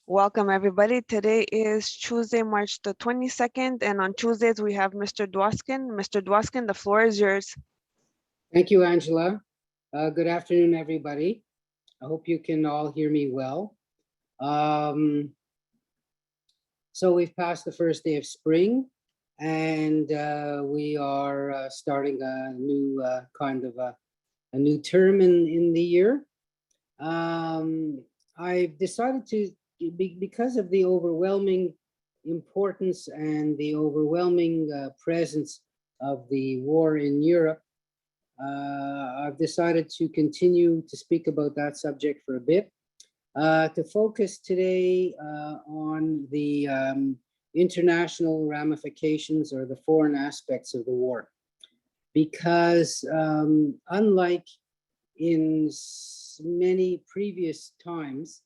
Welcome everybody. Today is Tuesday, March the 22nd, and on Tuesdays we have Mr. Dwoskin. Mr. Dwoskin, the floor is yours. Thank you, Angela. Good afternoon, everybody. I hope you can all hear me well. So we've passed the first day of spring, and we are starting a new a new term in the year. I've decided to, because of the overwhelming importance and the overwhelming presence of the war in Europe, I've decided to continue to speak about that subject for a bit, to focus today on the international ramifications or the foreign aspects of the war. Because unlike in many previous times,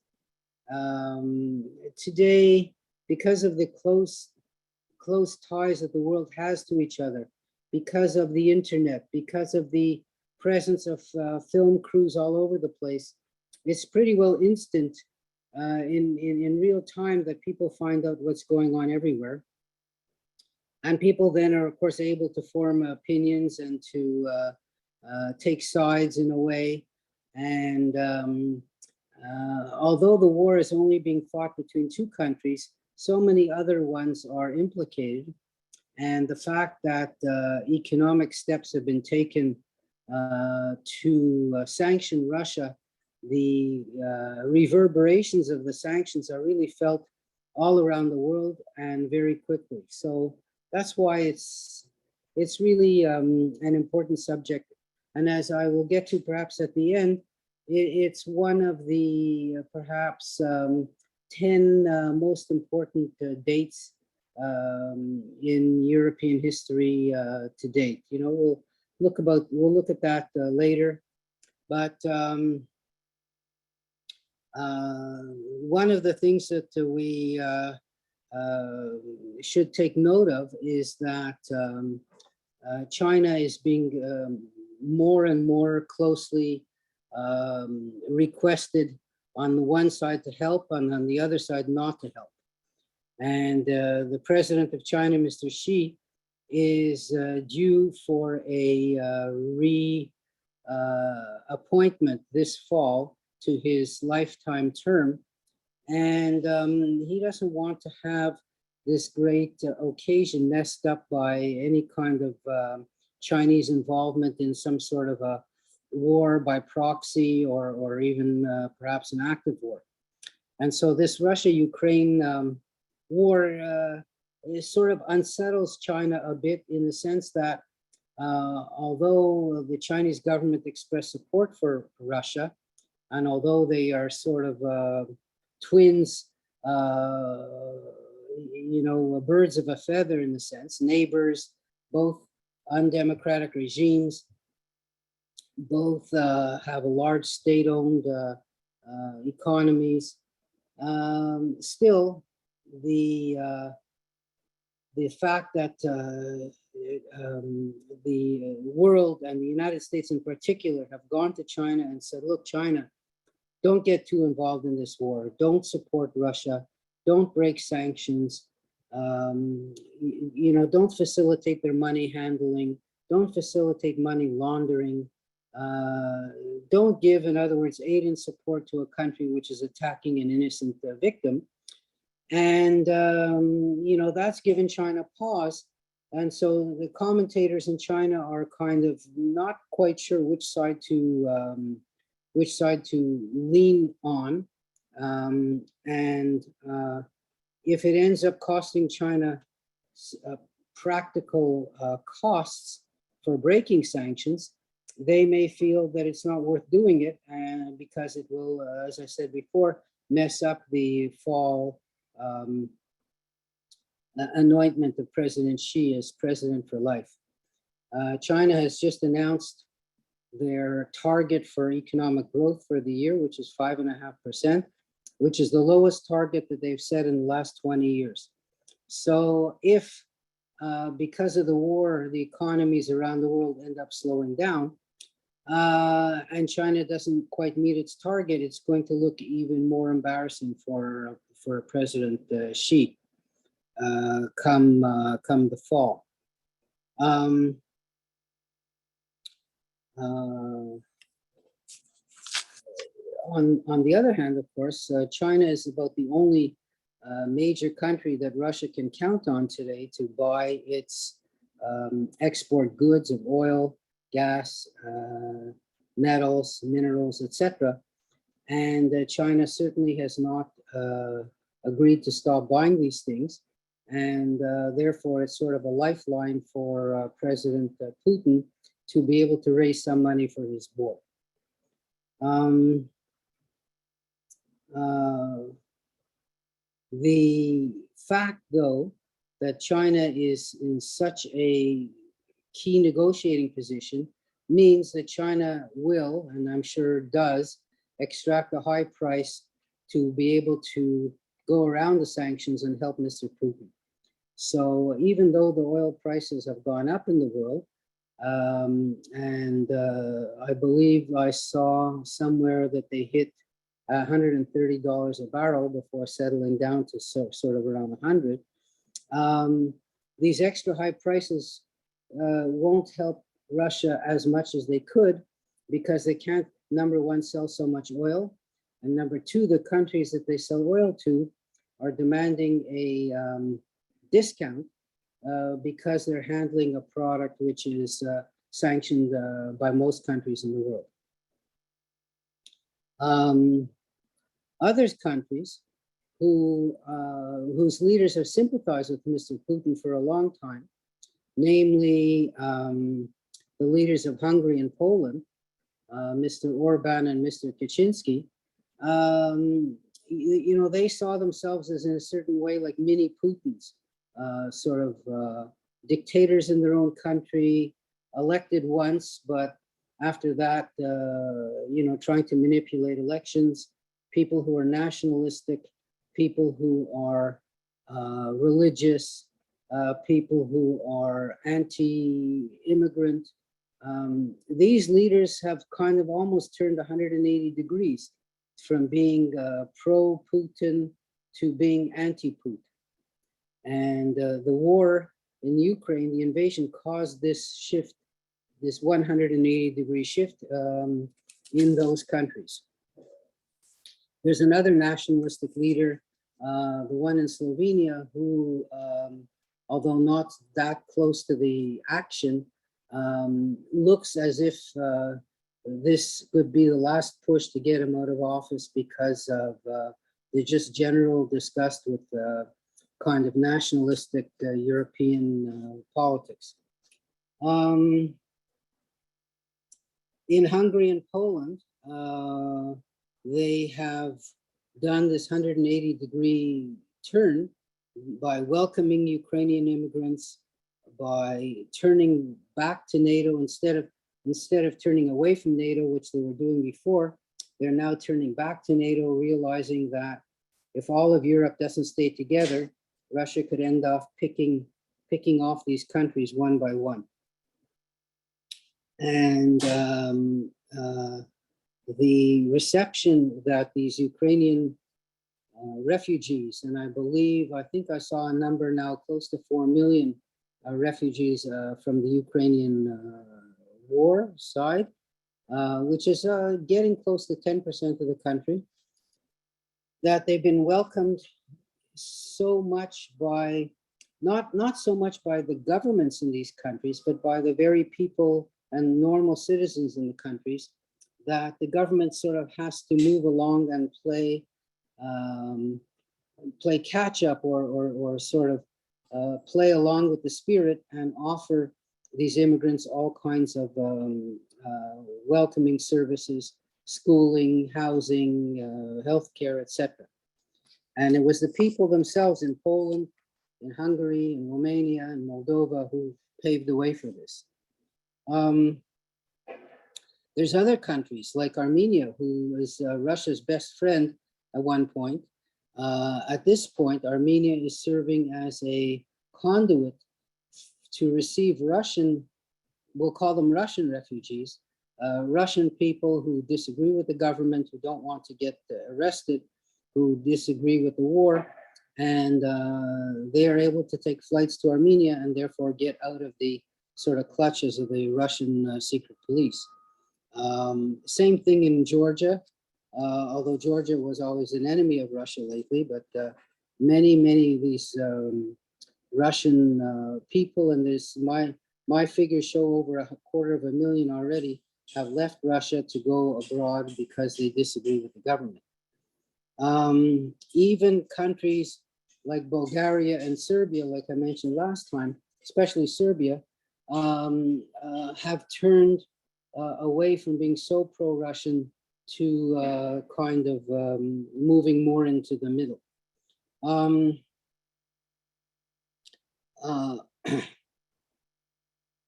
today, because of the close ties that the world has to each other, because of the internet, because of the presence of film crews all over the place, it's pretty well instant in real time that people find out what's going on everywhere. And people then are, of course, able to form opinions and to take sides in a way. And although the war is only being fought between two countries, so many other ones are implicated. And the fact that economic steps have been taken to sanction Russia, the reverberations of the sanctions are really felt all around the world and very quickly. So that's why it's really an important subject. And as I will get to perhaps at the end, it's one of the perhaps 10 most important dates in European history to date. You know, we'll look at that later. But one of the things that we should take note of is that China is being more and more closely requested on the one side to help and on the other side not to help. And the president of China, Mr. Xi, is due for a appointment this fall to his lifetime term. And he doesn't want to have this great occasion messed up by any kind of Chinese involvement in some sort of a war by proxy or even perhaps an active war. And so this Russia-Ukraine war sort of unsettles China a bit, in the sense that although the Chinese government expressed support for Russia, and although they are sort of twins, you know, birds of a feather in a sense, neighbors, both undemocratic regimes, both have a large state-owned economies, still the fact that the world and the United States in particular have gone to China and said, look, China, don't get too involved in this war. Don't support Russia. Don't break sanctions. You know, don't facilitate their money handling. Don't facilitate money laundering. Don't give, in other words, aid and support to a country which is attacking an innocent victim. And, you know, that's given China pause. And so the commentators in China are kind of not quite sure which side to lean on. And if it ends up costing China practical costs for breaking sanctions, they may feel that it's not worth doing it, and because it will, as I said before, mess up the fall anointment of President Xi as president for life. China has just announced their target for economic growth for the year, which is 5.5%, which is the lowest target that they've set in the last 20 years. So if, because of the war, the economies around the world end up slowing down, and China doesn't quite meet its target, it's going to look even more embarrassing for for President Xi come the fall. On the other hand, of course, China is about the only major country that Russia can count on today to buy its export goods of oil, gas, metals, minerals, etc. And China certainly has not agreed to stop buying these things. And therefore, it's sort of a lifeline for President Putin to be able to raise some money for his war. The fact, though, that China is in such a key negotiating position means that China will, and I'm sure does, extract a high price to be able to go around the sanctions and help Mr. Putin. So even though the oil prices have gone up in the world, and I believe I saw somewhere that they hit $130 a barrel before settling down to sort of around 100. These extra high prices won't help Russia as much as they could, because they can't, number one, sell so much oil, and number two, the countries that they sell oil to are demanding a discount because they're handling a product which is sanctioned by most countries in the world. Other countries whose leaders have sympathized with Mr. Putin for a long time, namely the leaders of Hungary and Poland, Mr. Orban and Mr. Kaczynski, you know, they saw themselves as in a certain way like mini Putins, sort of dictators in their own country, elected once, but after that, you know, trying to manipulate elections, people who are nationalistic, people who are religious, people who are anti-immigrant. These leaders have kind of almost turned 180 degrees from being pro-Putin to being anti-Putin. And the war in Ukraine, the invasion, caused this shift, this 180-degree shift in those countries. There's another nationalistic leader, the one in Slovenia, who, although not that close to the action, looks as if this could be the last push to get him out of office because of the just general disgust with kind of nationalistic European politics. In Hungary and Poland, they have done this 180-degree turn by welcoming Ukrainian immigrants, by turning back to NATO instead of turning away from NATO, which they were doing before. They're now turning back to NATO, realizing that if all of Europe doesn't stay together, Russia could end up picking off these countries one by one. And the reception that these Ukrainian refugees, and I think I saw a number now close to 4 million refugees from the Ukrainian war side, which is getting close to 10% of the country, that they've been welcomed so much by, not so much by the governments in these countries, but by the very people and normal citizens in the countries, that the government sort of has to move along and play catch up or sort of play along with the spirit and offer these immigrants all kinds of welcoming services, schooling, housing, healthcare, etc. And it was the people themselves in Poland, in Hungary, in Romania, and Moldova who paved the way for this. There's other countries like Armenia, who is Russia's best friend at one point. At this point, Armenia is serving as a conduit to receive Russian, we'll call them Russian refugees, Russian people who disagree with the government, who don't want to get arrested, who disagree with the war, and they are able to take flights to Armenia and therefore get out of the sort of clutches of the Russian secret police. Same thing in Georgia, although Georgia was always an enemy of Russia lately, but many of these Russian people, and there's my figures show over 250,000 already, have left Russia to go abroad because they disagree with the government. Even countries like Bulgaria and Serbia, like I mentioned last time, especially Serbia, have turned away from being so pro-Russian to kind of moving more into the middle.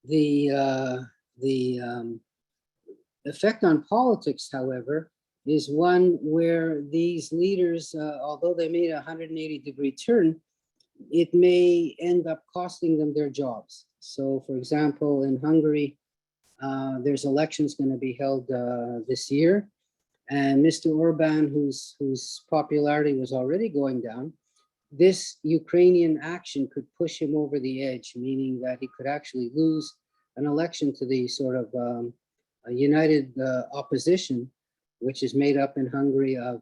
The effect on politics, however, is one where these leaders, although they made a 180-degree turn, it may end up costing them their jobs. So, for example, in Hungary, there's elections going to be held this year, and Mr. Orban, whose popularity was already going down, this Ukrainian action could push him over the edge, meaning that he could actually lose an election to the sort of a united opposition, which is made up in Hungary of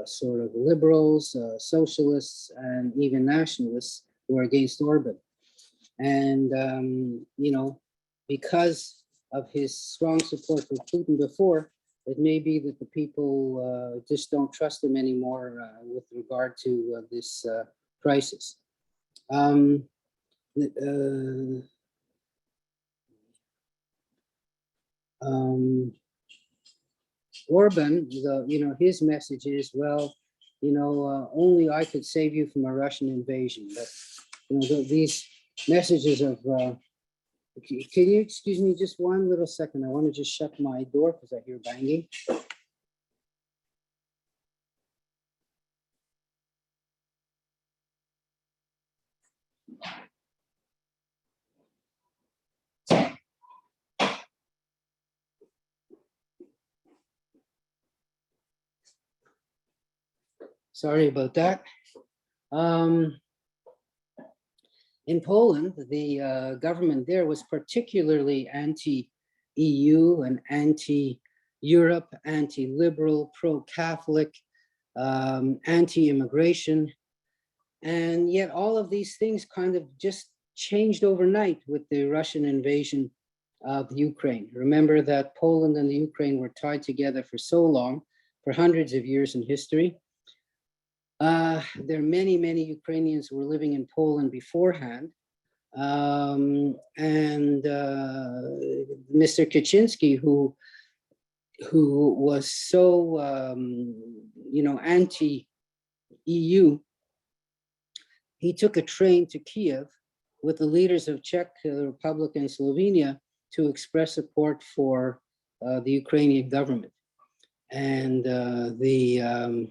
sort of liberals, socialists, and even nationalists who are against Orban. And, you know, because of his strong support for Putin before, it may be that the people just don't trust him anymore with regard to this crisis. Orban, his message is, well, only I could save you from a Russian invasion. But these messages of, can you excuse me just one little second? I want to just shut my door because I hear banging. Sorry about that. In Poland, the government there was particularly anti-EU and anti-Europe, anti-liberal, pro-Catholic, anti-immigration. And yet all of these things kind of just changed overnight with the Russian invasion of Ukraine. Remember that Poland and the Ukraine were tied together for so long, for hundreds of years in history. There are many Ukrainians who were living in Poland beforehand. And Mr. Kaczynski, who was so, anti-EU, he took a train to Kiev with the leaders of Czech Republic and Slovenia to express support for the Ukrainian government. And the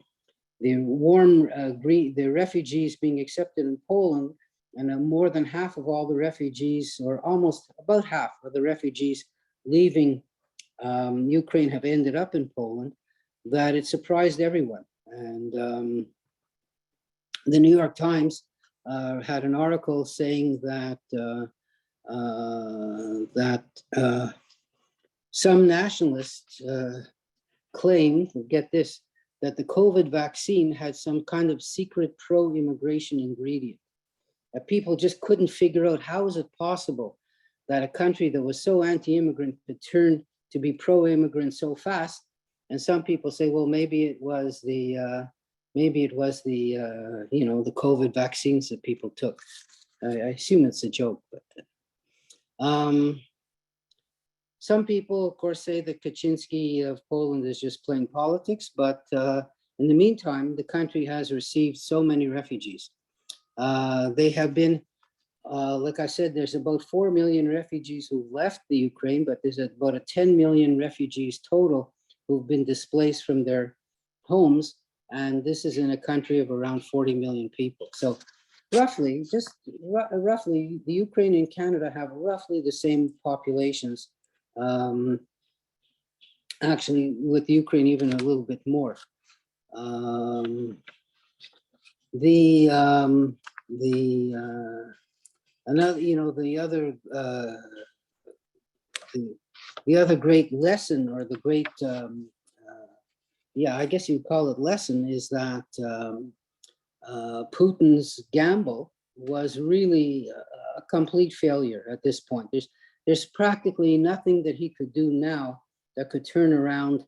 refugees being accepted in Poland, and more than half of all the refugees, or almost about half of the refugees leaving Ukraine have ended up in Poland, that it surprised everyone. And the New York Times had an article saying that some nationalists claim, get this, that the COVID vaccine had some kind of secret pro-immigration ingredient. That people just couldn't figure out how is it possible that a country that was so anti-immigrant could turn to be pro-immigrant so fast. And some people say, well, maybe it was the the COVID vaccines that people took. I assume it's a joke, but some people, of course, say that Kaczynski of Poland is just playing politics, but in the meantime, the country has received so many refugees. They have been, like I said, there's about 4 million refugees who left the Ukraine, but there's about 10 million refugees total who've been displaced from their homes. And this is in a country of around 40 million people. So roughly, roughly, the Ukraine and Canada have roughly the same populations. Actually, with Ukraine, even a little bit more. Um, the another, the other great lesson, or the great, yeah, I guess you'd call it lesson, is that Putin's gamble was really a complete failure at this point. There's practically nothing that he could do now that could turn around,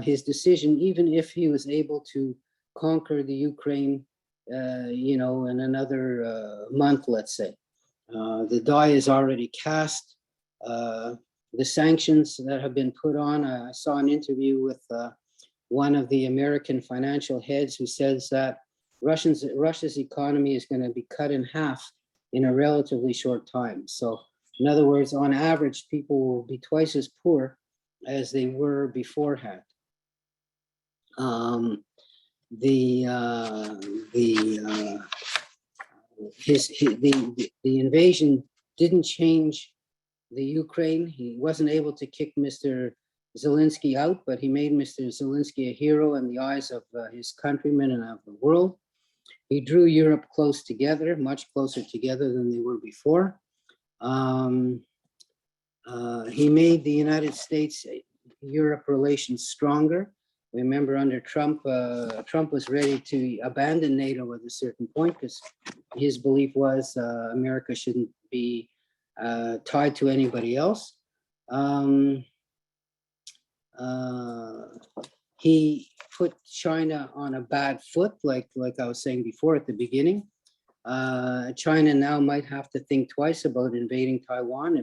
his decision, even if he was able to conquer the Ukraine, in another month, let's say. The die is already cast. The sanctions that have been put on, I saw an interview with one of the American financial heads who says that Russia's economy is going to be cut in half in a relatively short time. So in other words, on average, people will be twice as poor as they were beforehand. The invasion didn't change the Ukraine. He wasn't able to kick Mr. Zelensky out, but he made Mr. Zelensky a hero in the eyes of his countrymen and of the world. He drew Europe close together, much closer together than they were before. He made the United States-Europe relations stronger. Remember, under Trump, Trump was ready to abandon NATO at a certain point because his belief was America shouldn't be tied to anybody else. He put China on a bad foot, like I was saying before at the beginning. China now might have to think twice about invading Taiwan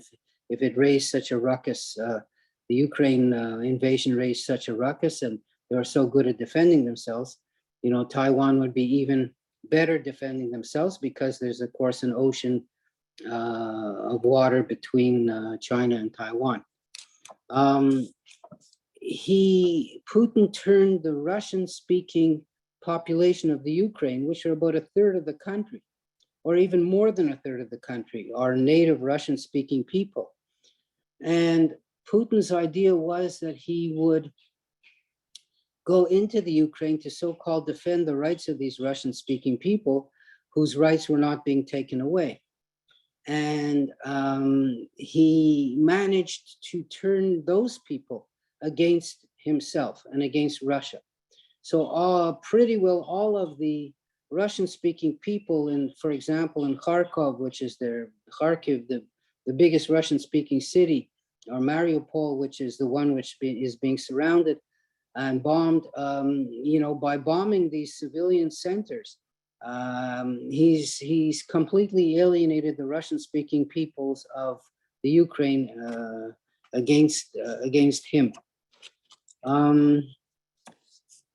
if it raised such a ruckus. The Ukraine invasion raised such a ruckus, and they were so good at defending themselves. Taiwan would be even better defending themselves because there's, of course, an ocean of water between China and Taiwan. Putin turned the Russian-speaking population of the Ukraine, which are about a third of the country, or even more than a third of the country, are native Russian-speaking people. And Putin's idea was that he would go into the Ukraine to so-called defend the rights of these Russian-speaking people whose rights were not being taken away. And he managed to turn those people against himself and against Russia. So pretty well all of the Russian-speaking people for example, in Kharkov, which is Kharkiv, the biggest Russian-speaking city, or Mariupol, which is the one which is being surrounded and bombed, by bombing these civilian centers. He's completely alienated the Russian-speaking peoples of the Ukraine against him.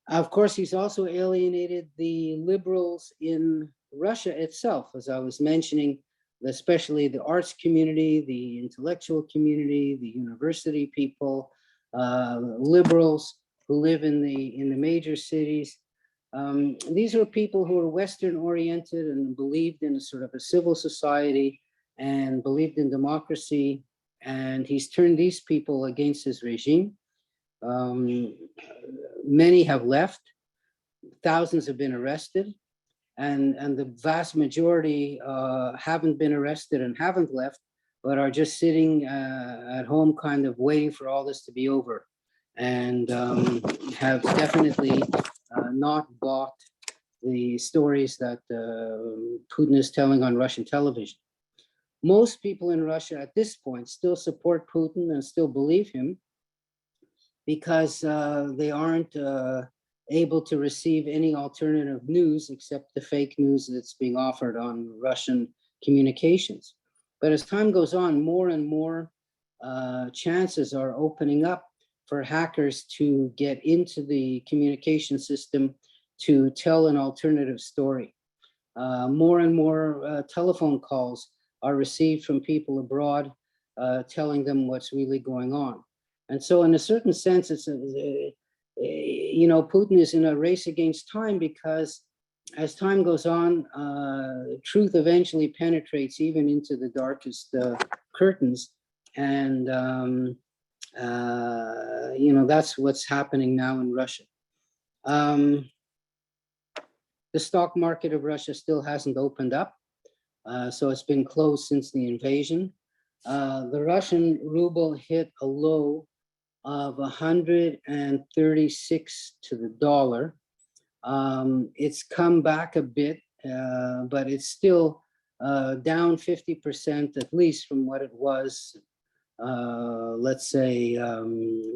Of course, he's also alienated the liberals in Russia itself, as I was mentioning, especially the arts community, the intellectual community, the university people, liberals who live in the major cities. These were people who were Western oriented and believed in a sort of a civil society and believed in democracy. And he's turned these people against his regime. Many have left, thousands have been arrested, and the vast majority haven't been arrested and haven't left, but are just sitting at home kind of waiting for all this to be over, and have definitely not bought the stories that Putin is telling on Russian television. Most people in Russia at this point still support Putin and still believe him because they aren't able to receive any alternative news except the fake news that's being offered on Russian communications. But as time goes on, more and more chances are opening up for hackers to get into the communication system to tell an alternative story. More and more telephone calls are received from people abroad telling them what's really going on. And so in a certain sense, it's Putin is in a race against time, because as time goes on, truth eventually penetrates even into the darkest curtains. And, that's what's happening now in Russia. The stock market of Russia still hasn't opened up, so it's been closed since the invasion. The Russian ruble hit a low of 136 to the dollar. It's come back a bit, but it's still down 50% at least from what it was, let's say,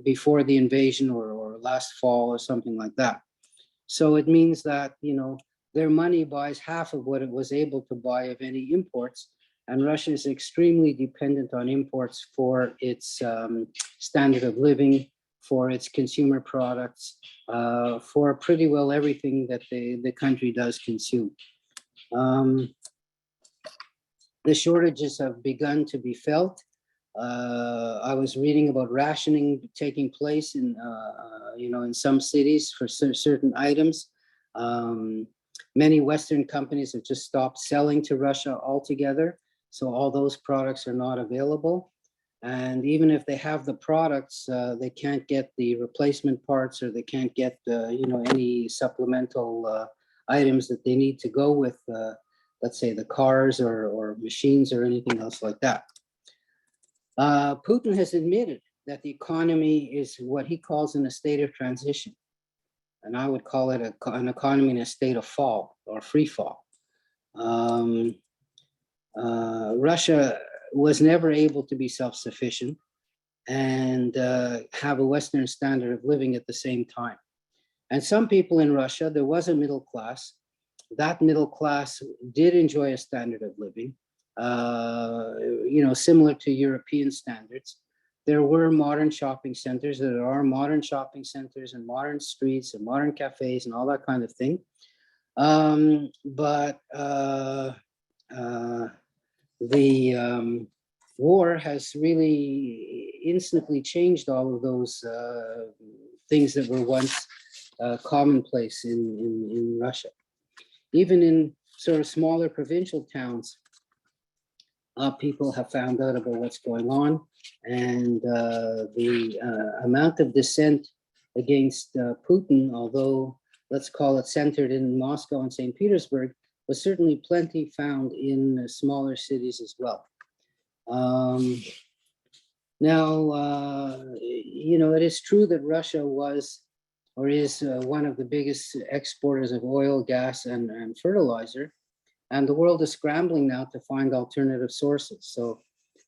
before the invasion or last fall or something like that. So it means that, you know, their money buys half of what it was able to buy of any imports. And Russia is extremely dependent on imports for its standard of living, for its consumer products, for pretty well everything that the country does consume. The shortages have begun to be felt. I was reading about rationing taking place in, you know, in some cities for certain items. Many Western companies have just stopped selling to Russia altogether. So all those products are not available. And even if they have the products, they can't get the replacement parts, or they can't get, you know, any supplemental items that they need to go with, let's say, the cars or machines or anything else like that. Putin has admitted that the economy is what he calls in a state of transition. And I would call it an economy in a state of fall or free fall. Russia was never able to be self-sufficient and have a Western standard of living at the same time. And some people in Russia, there was a middle class. That middle class did enjoy a standard of living, you know, similar to European standards. There were modern shopping centers. There are modern shopping centers and modern streets and modern cafes and all that kind of thing. But the war has really instantly changed all of those things that were once commonplace in Russia. Even in sort of smaller provincial towns, people have found out about what's going on, and the amount of dissent against Putin, although let's call it centered in Moscow and St. Petersburg, was certainly plenty found in smaller cities as well. Now, you know, it is true that Russia was or is one of the biggest exporters of oil, gas, and fertilizer. And the world is scrambling now to find alternative sources. So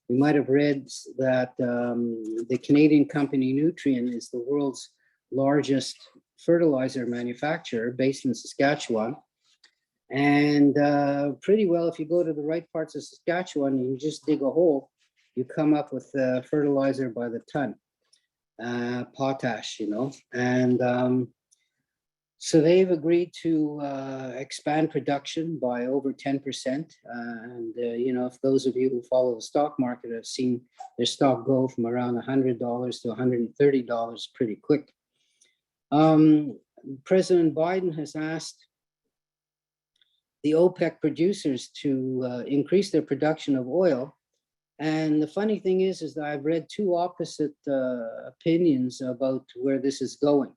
you might have read that the Canadian company Nutrien is the world's largest fertilizer manufacturer based in Saskatchewan. And pretty well, if you go to the right parts of Saskatchewan and you just dig a hole, you come up with fertilizer by the ton, potash, you know. And so they've agreed to expand production by over 10%. And, you know, if those of you who follow the stock market have seen their stock go from around $100 to $130 pretty quick. President Biden has asked the OPEC producers to increase their production of oil. And the funny thing is that I've read two opposite opinions about where this is going.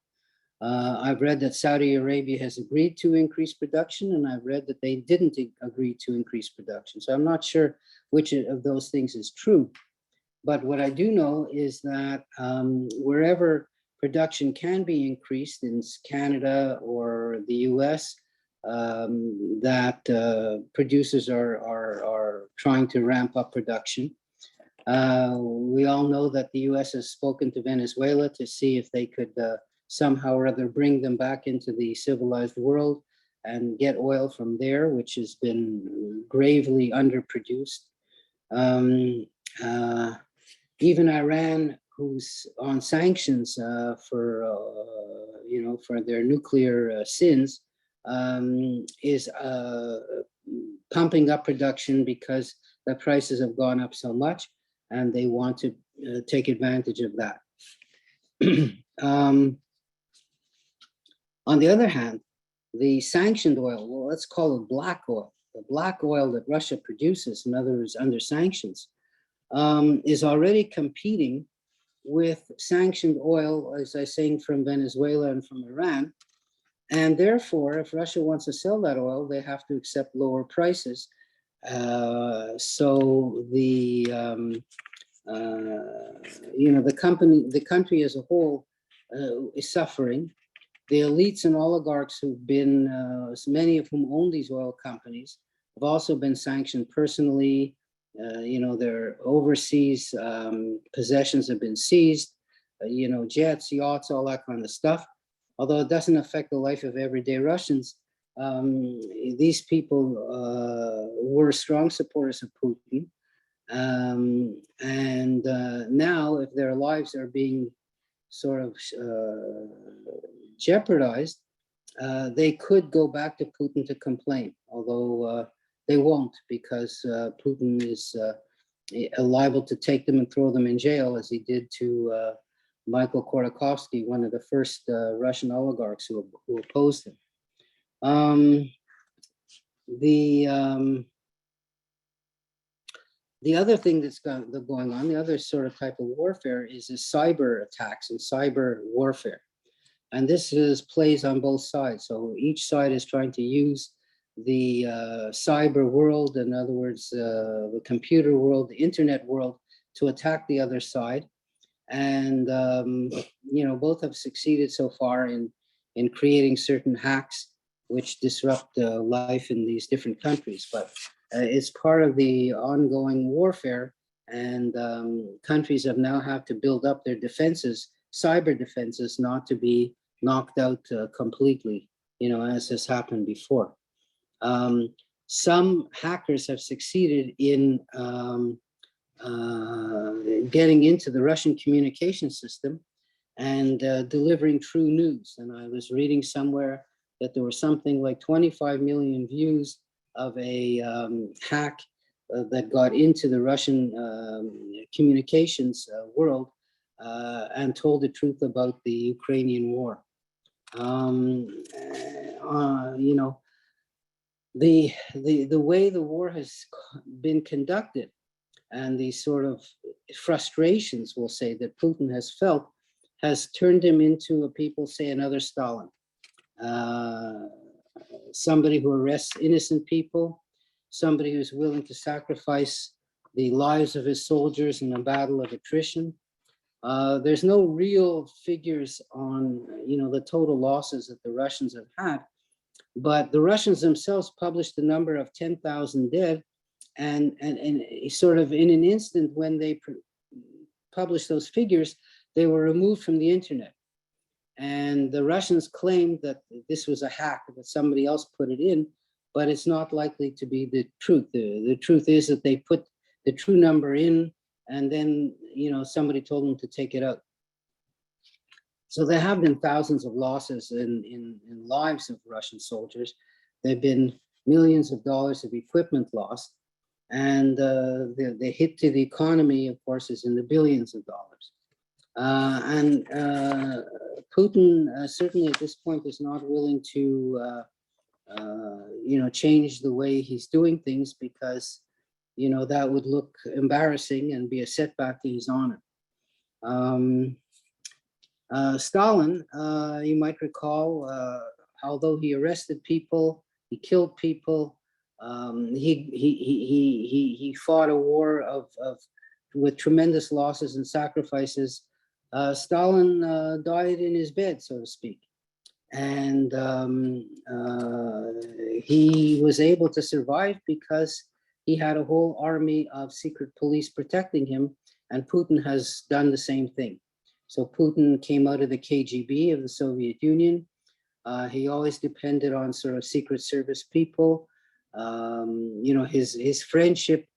I've read that Saudi Arabia has agreed to increase production, and I've read that they didn't agree to increase production. So I'm not sure which of those things is true. But what I do know is that wherever production can be increased in Canada or the US, that producers are trying to ramp up production. We all know that the US has spoken to Venezuela to see if they could somehow or other bring them back into the civilized world and get oil from there, which has been gravely underproduced. Even Iran, who's on sanctions for you know, for their nuclear sins, is pumping up production because the prices have gone up so much, and they want to take advantage of that. On the other hand, the sanctioned oil, well, let's call it black oil, the black oil that Russia produces, in other words, under sanctions, is already competing with sanctioned oil, as I was saying, from Venezuela and from Iran. And therefore, if Russia wants to sell that oil, they have to accept lower prices. So the country as a whole is suffering. The elites and oligarchs who've been, many of whom own these oil companies, have also been sanctioned personally. Their overseas possessions have been seized, jets, yachts, all that kind of stuff. Although it doesn't affect the life of everyday Russians, these people were strong supporters of Putin. Now, if their lives are being sort of jeopardized, they could go back to Putin to complain, although they won't, because Putin is liable to take them and throw them in jail, as he did to Michael Khodorkovsky, one of the first Russian oligarchs who opposed him. The other thing that's going on, the other sort of type of warfare, is the cyber attacks and cyber warfare. And this plays on both sides. So each side is trying to use the cyber world, in other words, the computer world, the internet world, to attack the other side. And, both have succeeded so far in creating certain hacks which disrupt life in these different countries. But it's part of the ongoing warfare, and countries have now had to build up their defenses, cyber defenses, not to be knocked out completely, as has happened before. Some hackers have succeeded in getting into the Russian communication system and delivering true news. And I was reading somewhere that there were something like 25 million views of a hack that got into the Russian communications world and told the truth about the Ukrainian war. The way the war has been conducted, and the sort of frustrations, we'll say, that Putin has felt, has turned him into, people say, another Stalin. Somebody who arrests innocent people, somebody who's willing to sacrifice the lives of his soldiers in a battle of attrition. There's no real figures on, the total losses that the Russians have had, but the Russians themselves published the number of 10,000 dead, and sort of in an instant when they published those figures, they were removed from the internet. And the Russians claimed that this was a hack, that somebody else put it in, but it's not likely to be the truth. The truth is that they put the true number in, and then, somebody told them to take it out. So there have been thousands of losses in lives of Russian soldiers. There have been millions of dollars of equipment lost. And the hit to the economy, of course, is in the billions of dollars. Putin certainly at this point is not willing to, change the way he's doing things, because, that would look embarrassing and be a setback to his honor. Stalin, you might recall, although he arrested people, he killed people, he fought a war with tremendous losses and sacrifices. Stalin died in his bed, so to speak, and he was able to survive because he had a whole army of secret police protecting him, and Putin has done the same thing. So Putin came out of the KGB of the Soviet Union. He always depended on sort of secret service people. His friendship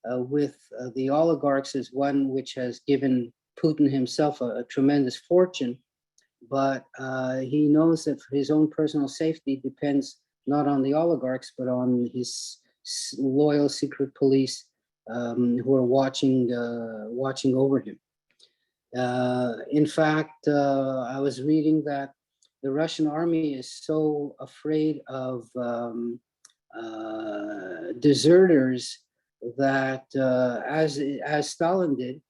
with the oligarchs is one which has given Putin himself a tremendous fortune, but he knows that his own personal safety depends not on the oligarchs, but on his loyal secret police who are watching over him. In fact, I was reading that the Russian army is so afraid of deserters that, as Stalin did,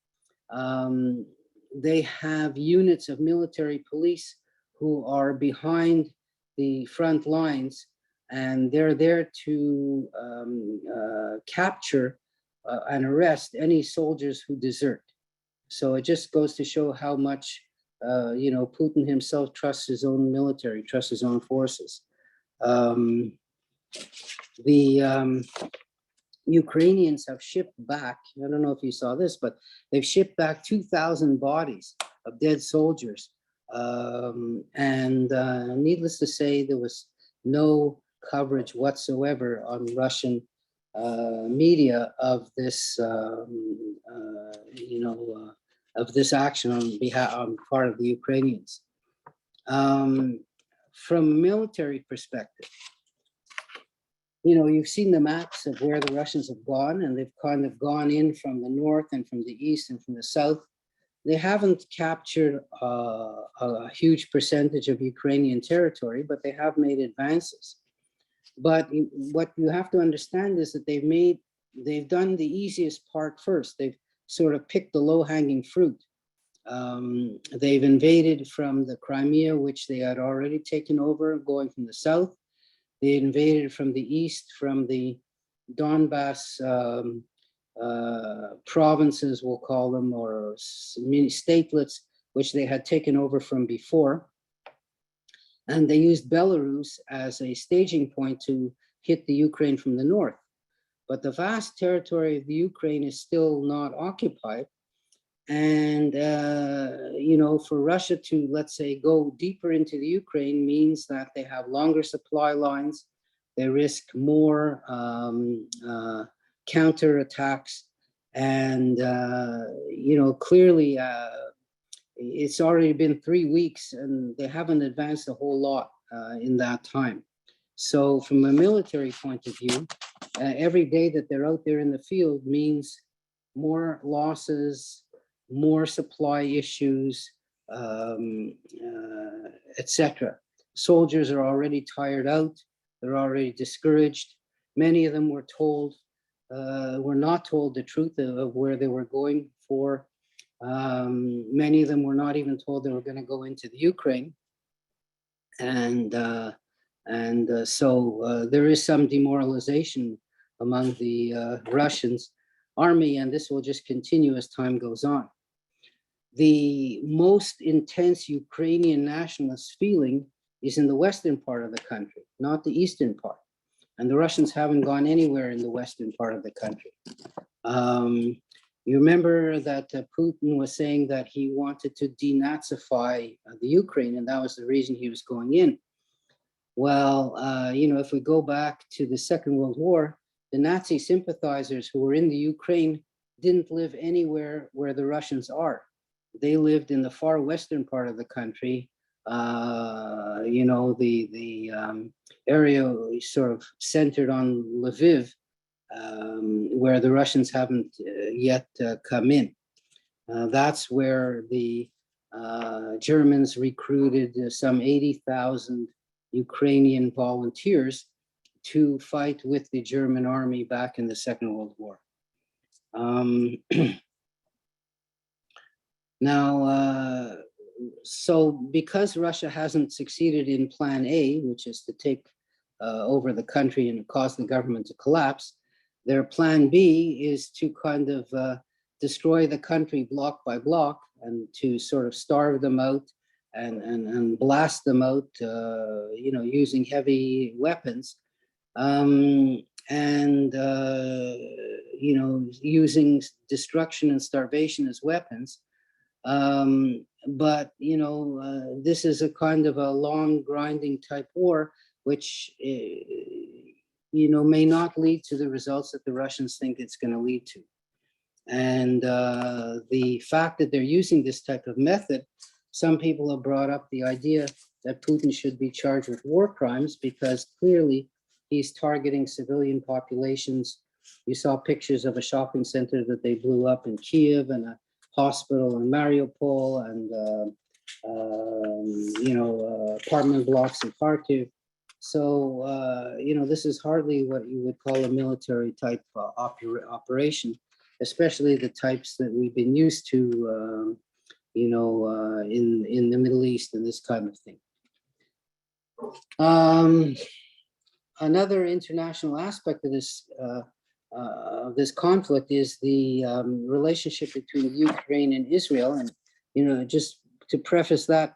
they have units of military police who are behind the front lines, and they're there to capture and arrest any soldiers who desert. So it just goes to show how much, Putin himself trusts his own military, trusts his own forces. The Ukrainians have shipped back, I don't know if you saw this, but they've shipped back 2,000 bodies of dead soldiers. Needless to say, there was no coverage whatsoever on Russian media of this, of this action on part of the Ukrainians. From a military perspective, you've seen the maps of where the Russians have gone, and they've kind of gone in from the north and from the east and from the south. They haven't captured a huge percentage of Ukrainian territory, but they have made advances. But what you have to understand is that they've done the easiest part first. They've sort of picked the low-hanging fruit. They've invaded from the Crimea, which they had already taken over, going from the south. They invaded from the east, from the Donbass provinces, we'll call them, or mini statelets, which they had taken over from before. And they used Belarus as a staging point to hit the Ukraine from the north. But the vast territory of the Ukraine is still not occupied. And, for Russia to, let's say, go deeper into the Ukraine means that they have longer supply lines. They risk more counterattacks. And, clearly, it's already been 3 weeks and they haven't advanced a whole lot in that time. So from a military point of view, every day that they're out there in the field means more losses, more supply issues, etc. Soldiers are already tired out. They're already discouraged. Many of them were not told the truth of where they were going for. Many of them were not even told they were going to go into the Ukraine. So there is some demoralization among the Russians army, and this will just continue as time goes on. The most intense Ukrainian nationalist feeling is in the western part of the country, not the eastern part. And the Russians haven't gone anywhere in the western part of the country. You remember that Putin was saying that he wanted to denazify the Ukraine, and that was the reason he was going in. Well, if we go back to the Second World War, the Nazi sympathizers who were in the Ukraine didn't live anywhere where the Russians are. They lived in the far western part of the country. The area sort of centered on Lviv, where the Russians haven't yet come in. That's where the Germans recruited some 80,000 Ukrainian volunteers to fight with the German army back in the Second World War. So because Russia hasn't succeeded in Plan A, which is to take over the country and cause the government to collapse, their Plan B is to kind of destroy the country block by block and to sort of starve them out and blast them out, using heavy weapons, using destruction and starvation as weapons. This is a kind of a long grinding type war, which, may not lead to the results that the Russians think it's going to lead to. And the fact that they're using this type of method, some people have brought up the idea that Putin should be charged with war crimes because clearly he's targeting civilian populations. You saw pictures of a shopping center that they blew up in Kiev and a hospital in Mariupol and, apartment blocks in Kharkiv. So, this is hardly what you would call a military type operation, especially the types that we've been used to, in the Middle East and this kind of thing. Another international aspect of this conflict is the relationship between Ukraine and Israel. And, just to preface that,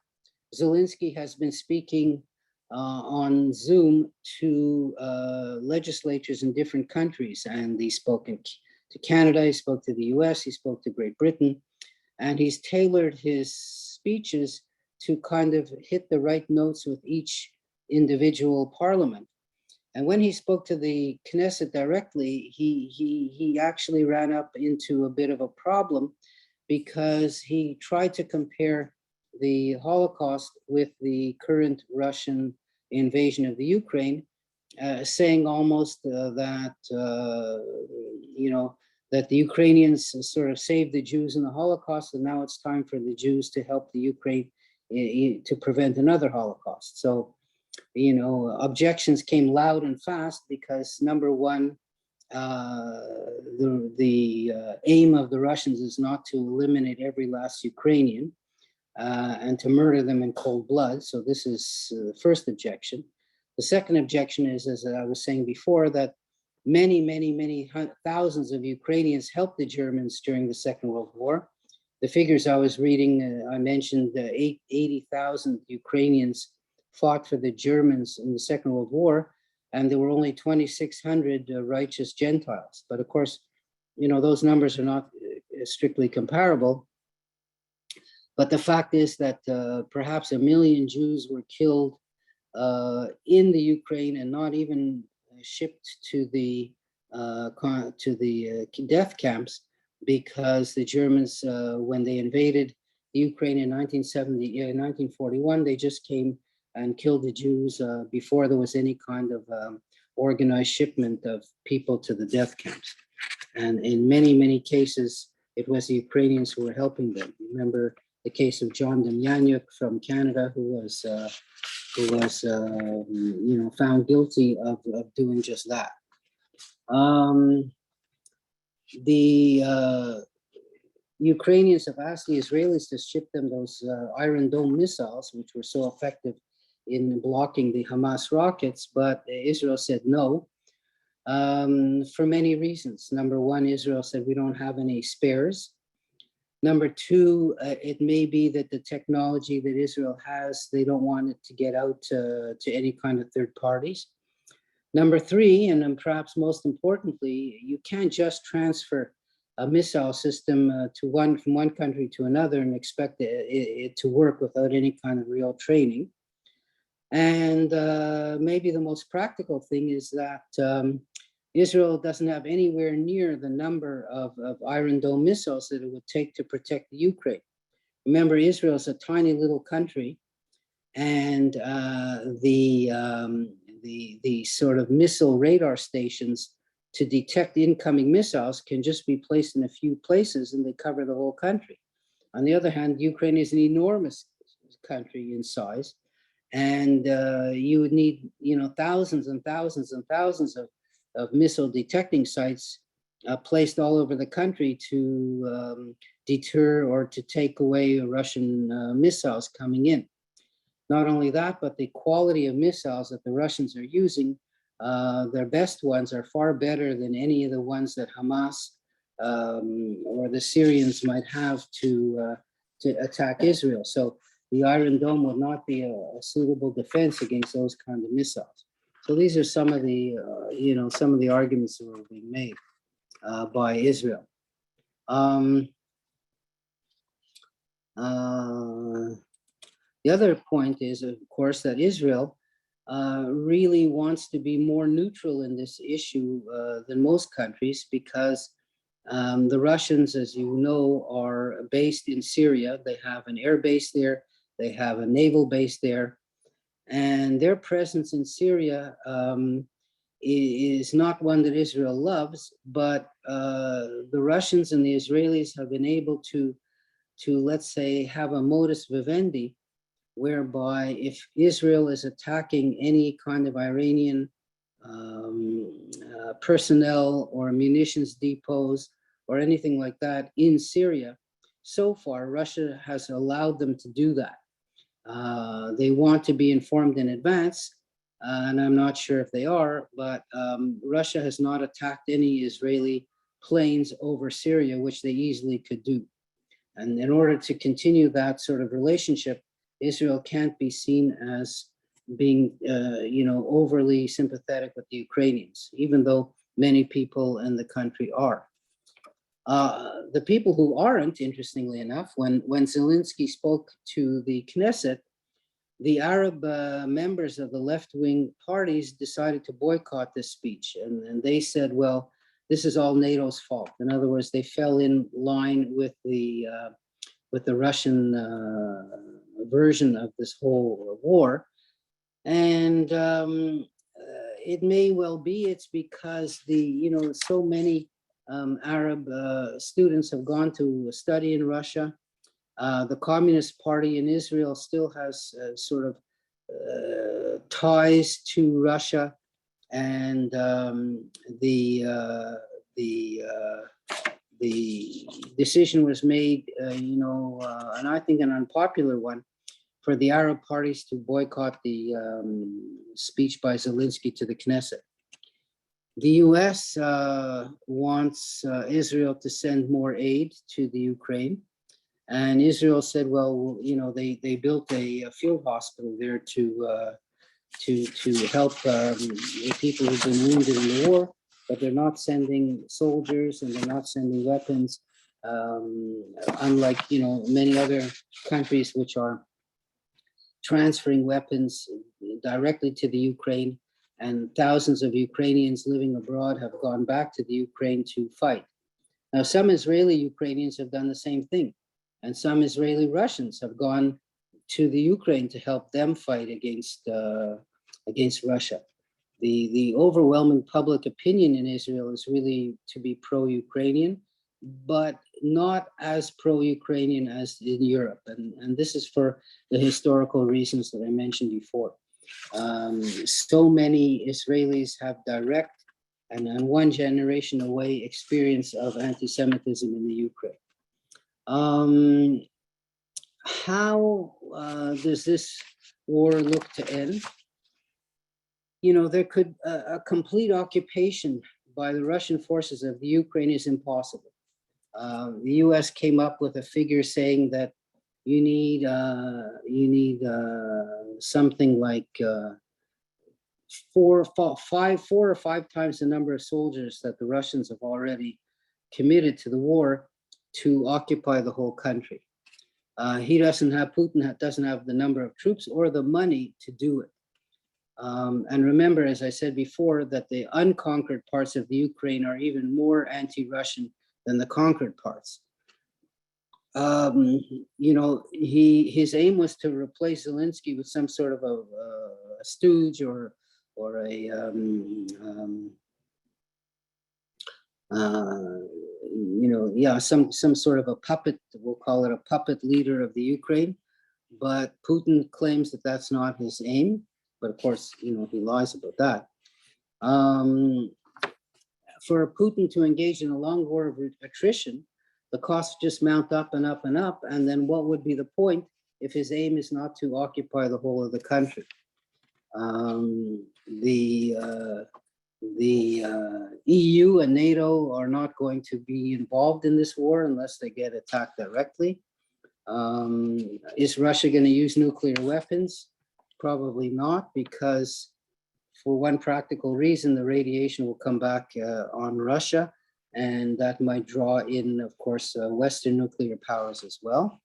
Zelensky has been speaking on Zoom to legislatures in different countries. And he spoke to Canada, he spoke to the US, he spoke to Great Britain, and he's tailored his speeches to kind of hit the right notes with each individual parliament. And when he spoke to the Knesset directly, he actually ran up into a bit of a problem because he tried to compare the Holocaust with the current Russian invasion of the Ukraine, saying almost that that the Ukrainians sort of saved the Jews in the Holocaust, and now it's time for the Jews to help the Ukraine to prevent another Holocaust. So, objections came loud and fast because, number one, the aim of the Russians is not to eliminate every last Ukrainian and to murder them in cold blood. So this is the first objection. The second objection is, as I was saying before, that many thousands of Ukrainians helped the Germans during the Second World War. The figures I was reading, I mentioned 80,000 Ukrainians fought for the Germans in the Second World War, and there were only 2,600 righteous Gentiles. But of course, those numbers are not strictly comparable. But the fact is that perhaps 1 million Jews were killed in the Ukraine and not even shipped to the death camps, because the Germans, when they invaded the Ukraine in 1941, they just came and killed the Jews before there was any kind of organized shipment of people to the death camps. And in many cases, it was the Ukrainians who were helping them. Remember the case of John Demjanjuk from Canada, who was found guilty of doing just that. The Ukrainians have asked the Israelis to ship them those Iron Dome missiles, which were so effective in blocking the Hamas rockets, but Israel said no, for many reasons. Number one, Israel said, we don't have any spares. Number two, it may be that the technology that Israel has, they don't want it to get out to any kind of third parties. Number three, and perhaps most importantly, you can't just transfer a missile system from one country to another and expect it to work without any kind of real training. And maybe the most practical thing is that Israel doesn't have anywhere near the number of Iron Dome missiles that it would take to protect the Ukraine. Remember, Israel is a tiny little country, and the sort of missile radar stations to detect incoming missiles can just be placed in a few places, and they cover the whole country. On the other hand, Ukraine is an enormous country in size, and you would need, thousands and thousands and thousands of missile detecting sites placed all over the country to deter or to take away Russian missiles coming in. Not only that, but the quality of missiles that the Russians are using, their best ones are far better than any of the ones that Hamas or the Syrians might have to attack Israel. So the Iron Dome would not be a suitable defense against those kinds of missiles. So these are some of the, some of the arguments that were being made by Israel. The other point is, of course, that Israel really wants to be more neutral in this issue than most countries, because the Russians, as you know, are based in Syria. They have an air base there. They have a naval base there. And their presence in Syria is not one that Israel loves, but the Russians and the Israelis have been able to let's say, have a modus vivendi, whereby if Israel is attacking any kind of Iranian personnel or munitions depots or anything like that in Syria, so far Russia has allowed them to do that. They want to be informed in advance, and I'm not sure if they are, but Russia has not attacked any Israeli planes over Syria, which they easily could do. And in order to continue that sort of relationship, Israel can't be seen as being, overly sympathetic with the Ukrainians, even though many people in the country are. The people who aren't, interestingly enough, when Zelensky spoke to the Knesset, the Arab members of the left-wing parties decided to boycott this speech. And they said, well, this is all NATO's fault. In other words, they fell in line with the Russian version of this whole war. And it may well be it's because so many Arab students have gone to study in Russia. The Communist Party in Israel still has sort of ties to Russia, and the decision was made, and I think an unpopular one, for the Arab parties to boycott the speech by Zelensky to the Knesset. The US wants Israel to send more aid to the Ukraine. And Israel said, well, they built a field hospital there to help people who've been wounded in the war, but they're not sending soldiers and they're not sending weapons, unlike many other countries which are transferring weapons directly to the Ukraine, and thousands of Ukrainians living abroad have gone back to the Ukraine to fight. Now, some Israeli Ukrainians have done the same thing, and some Israeli Russians have gone to the Ukraine to help them fight against Russia. The overwhelming public opinion in Israel is really to be pro-Ukrainian, but not as pro-Ukrainian as in Europe. And this is for the historical reasons that I mentioned before. So many Israelis have direct and one generation away experience of anti-Semitism in the Ukraine. How does this war look to end? There could a complete occupation by the Russian forces of the Ukraine is impossible. The U.S. came up with a figure saying that you need something like 4 or 5 times the number of soldiers that the Russians have already committed to the war to occupy the whole country. Putin doesn't have the number of troops or the money to do it. And remember, as I said before, that the unconquered parts of the Ukraine are even more anti-Russian than the conquered parts. His aim was to replace Zelensky with some sort of a stooge or a some sort of a puppet. We'll call it a puppet leader of the Ukraine. But Putin claims that that's not his aim. But of course, he lies about that. For Putin to engage in a long war of attrition, the costs just mount up and up and up. And then what would be the point if his aim is not to occupy the whole of the country? The EU and NATO are not going to be involved in this war unless they get attacked directly. Is Russia going to use nuclear weapons? Probably not, because for one practical reason, the radiation will come back on Russia, and that might draw in, of course, Western nuclear powers as well.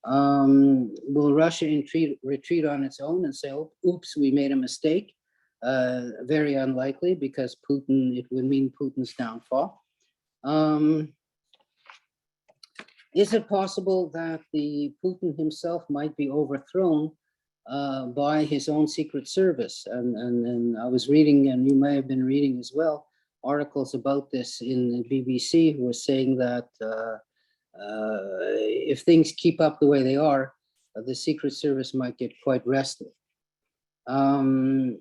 Will Russia retreat on its own and say, oh, oops, we made a mistake? Very unlikely, because it would mean Putin's downfall. Is it possible that Putin himself might be overthrown by his own secret service? And I was reading, and you may have been reading as well, articles about this in the BBC, who was saying that if things keep up the way they are, the secret service might get quite restive. The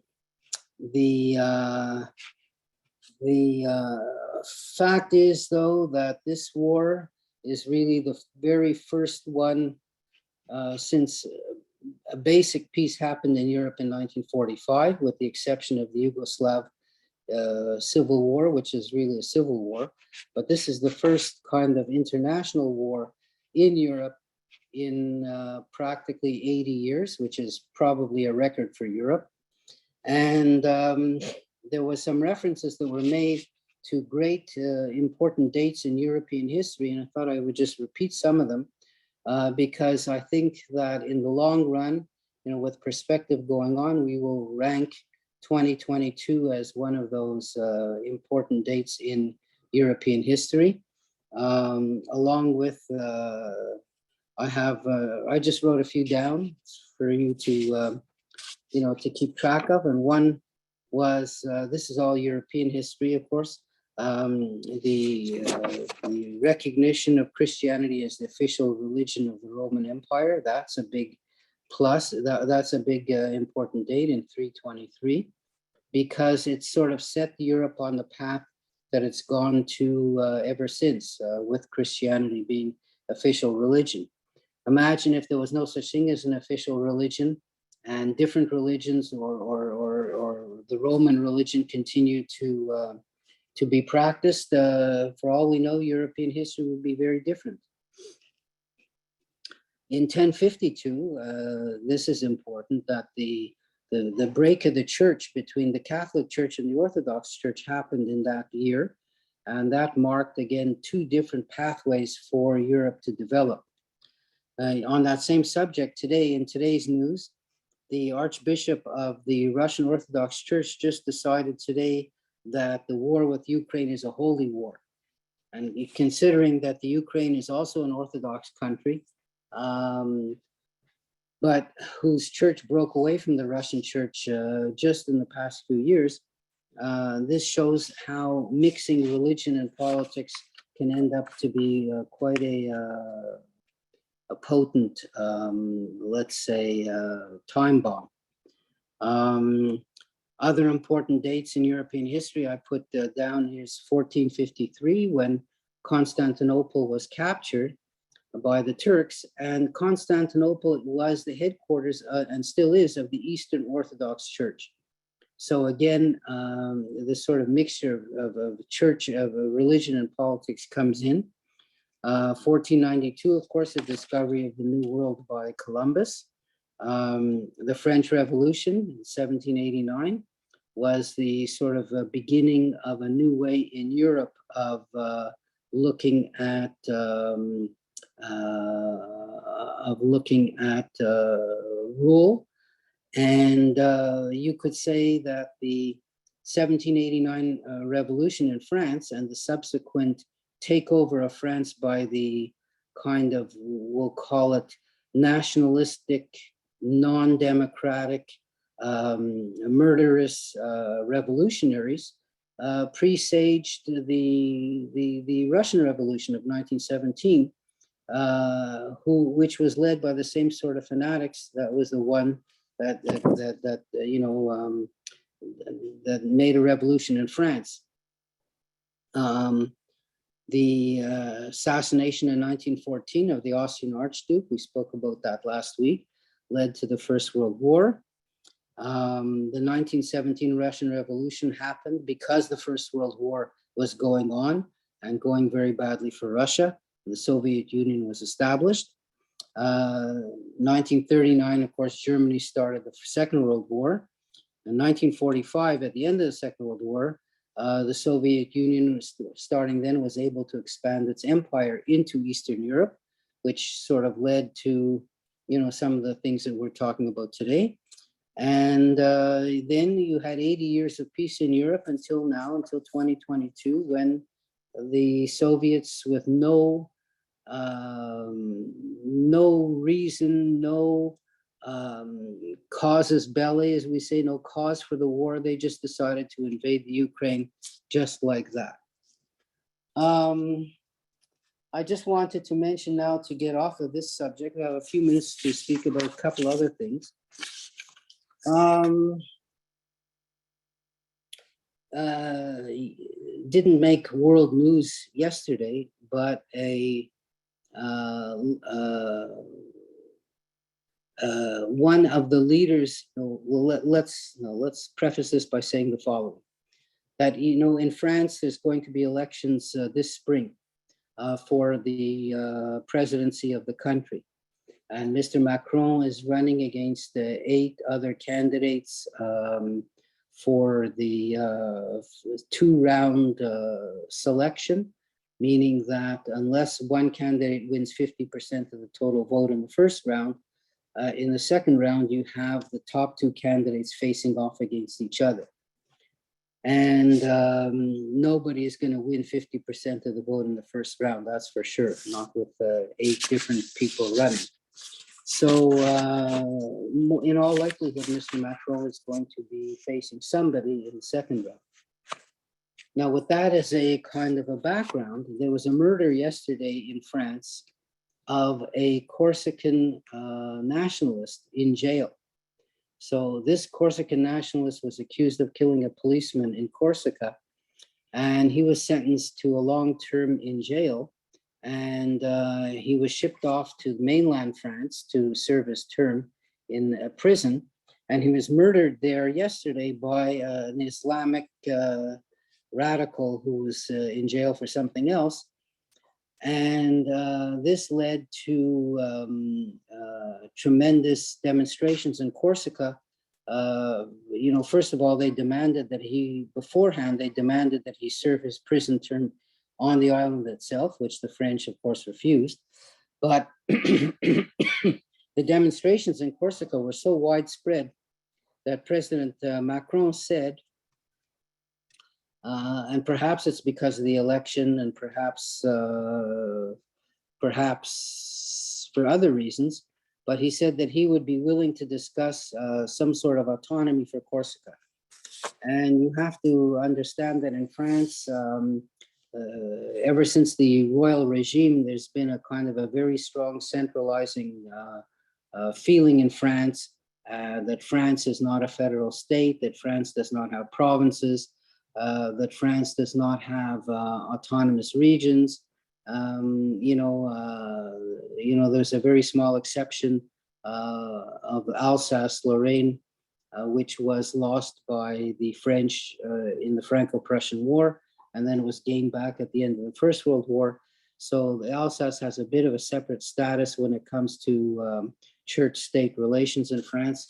fact is, though, that this war is really the very first one since a basic peace happened in Europe in 1945, with the exception of the Yugoslav civil war, which is really a civil war. But this is the first kind of international war in Europe in practically 80 years, which is probably a record for Europe. And there was some references that were made to great important dates in European history, and I thought I would just repeat some of them because I think that in the long run, with perspective going on, we will rank 2022 as one of those important dates in European history. Along with, I just wrote a few down for you to, to keep track of. And one was, this is all European history, of course, the recognition of Christianity as the official religion of the Roman Empire. That's a big plus. That's a big important date in 323, because it sort of set Europe on the path that it's gone to ever since, with Christianity being official religion. Imagine if there was no such thing as an official religion, and different religions or the Roman religion continued to be practiced. For all we know, European history would be very different. In 1052, this is important, that the break of the church between the Catholic Church and the Orthodox Church happened in that year, and that marked again two different pathways for Europe to develop. On that same subject, today, in today's news, the Archbishop of the Russian Orthodox Church just decided today that the war with Ukraine is a holy war. And considering that the Ukraine is also an Orthodox country, but whose church broke away from the Russian church just in the past few years, this shows how mixing religion and politics can end up to be quite a potent, let's say, time bomb. Other important dates in European history I put down here is 1453, when Constantinople was captured by the Turks, and Constantinople was the headquarters and still is of the Eastern Orthodox Church. So again, this sort of mixture of church, of religion and politics comes in. 1492, of course, the discovery of the New World by Columbus. The French Revolution in 1789 was the sort of beginning of a new way in Europe of looking at rule. And you could say that the 1789 revolution in France and the subsequent takeover of France by the kind of, we'll call it, nationalistic, non-democratic, murderous revolutionaries presaged the Russian Revolution of 1917, which was led by the same sort of fanatics that was the one that made a revolution in France. The assassination in 1914 of the Austrian Archduke, we spoke about that last week, led to the First World War. The 1917 Russian Revolution happened because the First World War was going on and going very badly for Russia. The Soviet Union was established. 1939, of course, Germany started the Second World War. In 1945, at the end of the Second World War, the Soviet Union, starting then, was able to expand its empire into Eastern Europe, which sort of led to, some of the things that we're talking about today. And then you had 80 years of peace in Europe until now, until 2022, when the Soviets, with no reason, no casus belli, as we say, no cause for the war, they just decided to invade the Ukraine just like that. I just wanted to mention now, to get off of this subject, I have a few minutes to speak about a couple other things. Didn't make world news yesterday, but a one of the leaders, well, let's preface this by saying the following, that, in France, there's going to be elections this spring for the presidency of the country. And Mr. Macron is running against 8 other candidates for the 2-round selection, meaning that unless one candidate wins 50% of the total vote in the first round, in the second round, you have the top 2 candidates facing off against each other. And nobody is going to win 50% of the vote in the first round, that's for sure, not with 8 different people running. So in all likelihood, Mr. Macron is going to be facing somebody in the second round. Now, with that as a kind of a background, there was a murder yesterday in France of a Corsican nationalist in jail. So this Corsican nationalist was accused of killing a policeman in Corsica, and he was sentenced to a long term in jail. And he was shipped off to mainland France to serve his term in a prison. And he was murdered there yesterday by an Islamic radical who was in jail for something else. And this led to tremendous demonstrations in Corsica. First of all, they demanded that he serve his prison term on the island itself, which the French, of course, refused. But the demonstrations in Corsica were so widespread that President Macron said, and perhaps it's because of the election, and perhaps for other reasons, but he said that he would be willing to discuss some sort of autonomy for Corsica. And you have to understand that in France, ever since the royal regime, there's been a kind of a very strong centralizing feeling in France, that France is not a federal state, that France does not have provinces, that France does not have autonomous regions. There's a very small exception of Alsace-Lorraine, which was lost by the French in the Franco-Prussian War, and then it was gained back at the end of the First World War. So the Alsace has a bit of a separate status when it comes to church-state relations in France.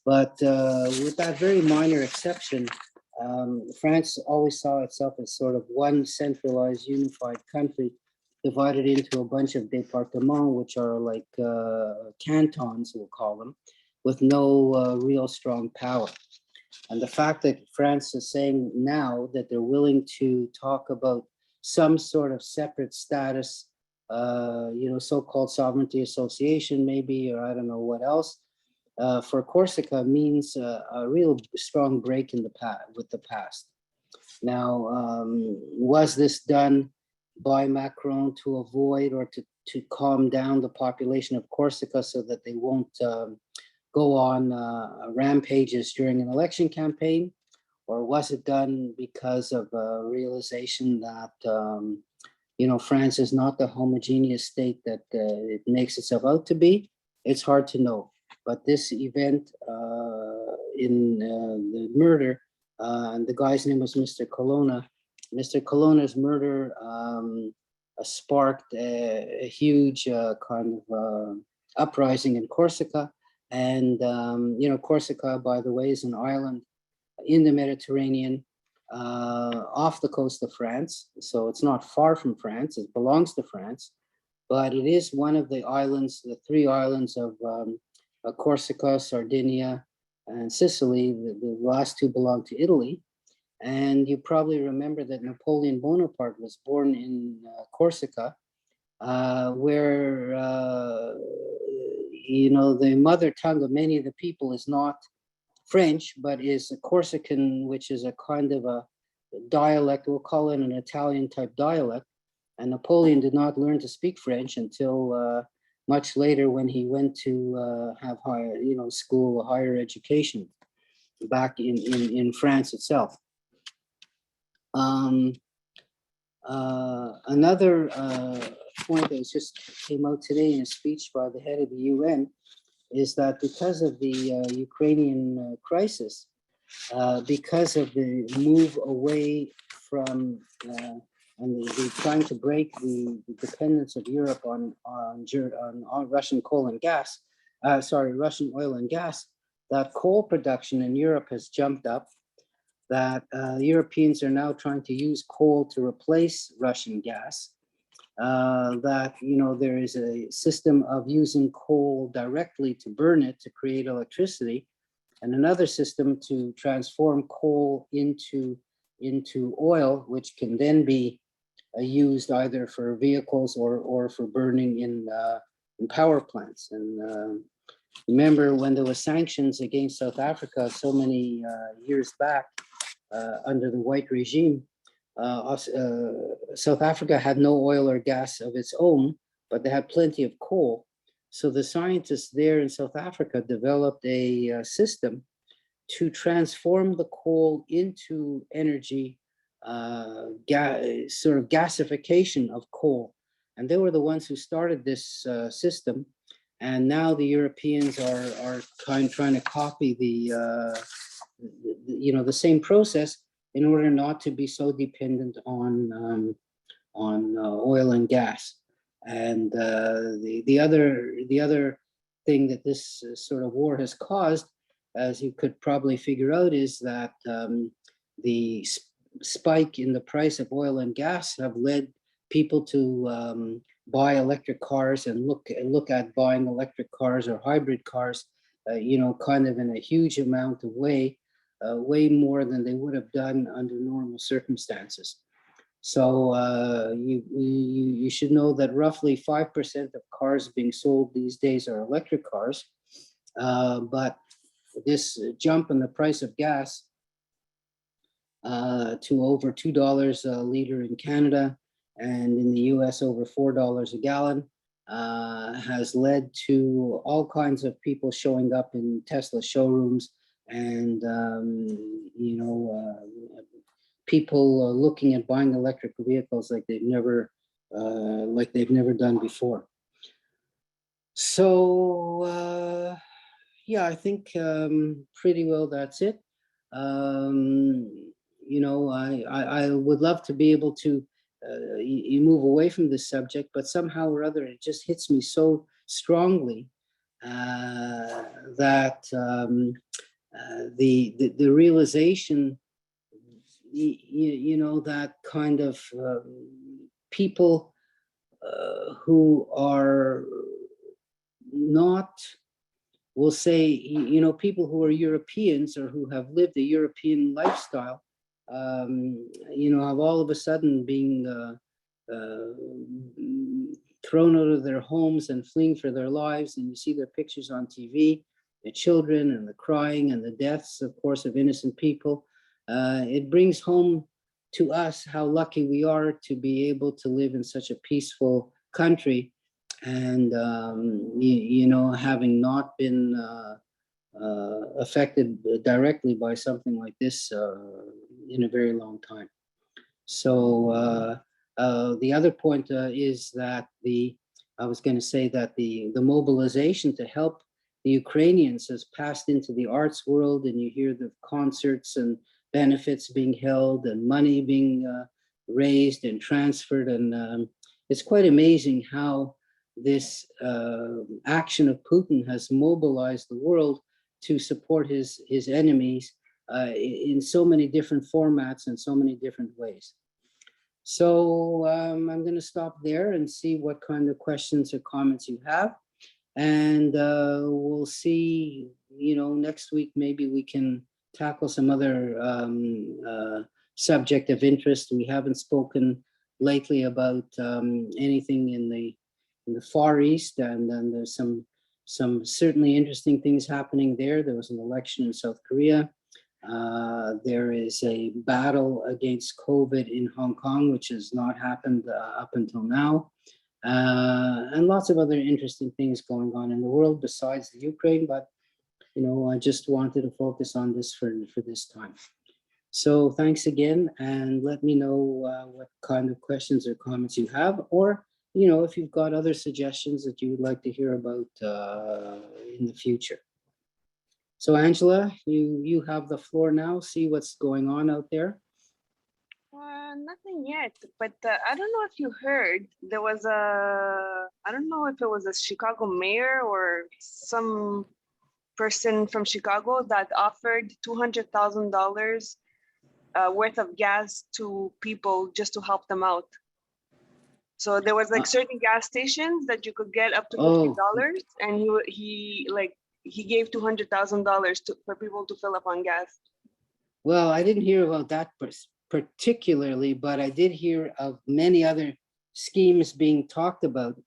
But with that very minor exception, France always saw itself as sort of one centralized, unified country divided into a bunch of départements, which are like cantons, we'll call them, with no real strong power. And the fact that France is saying now that they're willing to talk about some sort of separate status, so-called sovereignty association maybe, or I don't know what else, for Corsica means a real strong break in with the past. Now, was this done by Macron to avoid or to calm down the population of Corsica so that they won't go on rampages during an election campaign? Or was it done because of a realization that, France is not the homogeneous state that it makes itself out to be? It's hard to know. But this event in the murder, and the guy's name was Mr. Colonna. Mr. Colonna's murder sparked a huge kind of uprising in Corsica. And, Corsica, by the way, is an island in the Mediterranean off the coast of France. So it's not far from France. It belongs to France. But it is one of the islands, the 3 islands of Corsica, Sardinia, and Sicily. The last 2 belong to Italy. And you probably remember that Napoleon Bonaparte was born in Corsica, where, the mother tongue of many of the people is not French, but is a Corsican, which is a kind of a dialect, we'll call it an Italian type dialect. And Napoleon did not learn to speak French until much later when he went to have higher education back in France itself. Another point that just came out today in a speech by the head of the UN is that because of the Ukrainian crisis, because of the move away from and the trying to break the dependence of Europe on Russian coal and gas, Russian oil and gas, that coal production in Europe has jumped up, that Europeans are now trying to use coal to replace Russian gas, that, you know, there is a system of using coal directly to burn it to create electricity, and another system to transform coal into oil, which can then be used either for vehicles or for burning in power plants. And remember when there were sanctions against South Africa so many years back under the white regime, South Africa had no oil or gas of its own, but they had plenty of coal. So the scientists there in South Africa developed a system to transform the coal into energy, sort of gasification of coal. And they were the ones who started this system. And now the Europeans are trying to copy the same process in order not to be so dependent on oil and gas. And the other thing that this sort of war has caused, as you could probably figure out, is that the spike in the price of oil and gas have led people to buy electric cars and look at buying electric cars or hybrid cars, kind of in a huge amount of way more than they would have done under normal circumstances. So you should know that roughly 5% of cars being sold these days are electric cars, but this jump in the price of gas to over $2 a liter in Canada, and in the US over $4 a gallon, has led to all kinds of people showing up in Tesla showrooms, and people looking at buying electric vehicles like they've never done before. So yeah, I think pretty well that's it. I would love to be able to you move away from this subject, but somehow or other it just hits me so strongly that the realization, that kind of people who are not, we'll say, people who are Europeans or who have lived a European lifestyle, have all of a sudden being thrown out of their homes and fleeing for their lives. And you see their pictures on TV, the children and the crying and the deaths, of course, of innocent people. It brings home to us how lucky we are to be able to live in such a peaceful country, and having not been affected directly by something like this in a very long time. So the other point is that I was going to say that the mobilization to help the Ukrainians has passed into the arts world, and you hear the concerts and benefits being held and money being raised and transferred, and it's quite amazing how this action of Putin has mobilized the world to support his enemies in so many different formats and so many different ways. So I'm going to stop there and see what kind of questions or comments you have, and we'll see. Next week maybe we can tackle some other subject of interest. We haven't spoken lately about anything in the Far East, and then there's some certainly interesting things happening there. There was an election in South Korea. There is a battle against COVID in Hong Kong, which has not happened up until now. And lots of other interesting things going on in the world besides the Ukraine, but I just wanted to focus on this for this time. So thanks again, and let me know what kind of questions or comments you have, or if you've got other suggestions that you would like to hear about in the future. So Angela, you have the floor now. See what's going on out there. Nothing yet, but I don't know if you heard, there was I don't know if it was a Chicago mayor or some person from Chicago that offered $200,000 worth of gas to people just to help them out. So there was like certain gas stations that you could get up to $50, and he gave $200,000 for people to fill up on gas. Well, I didn't hear about that particularly, but I did hear of many other schemes being talked about,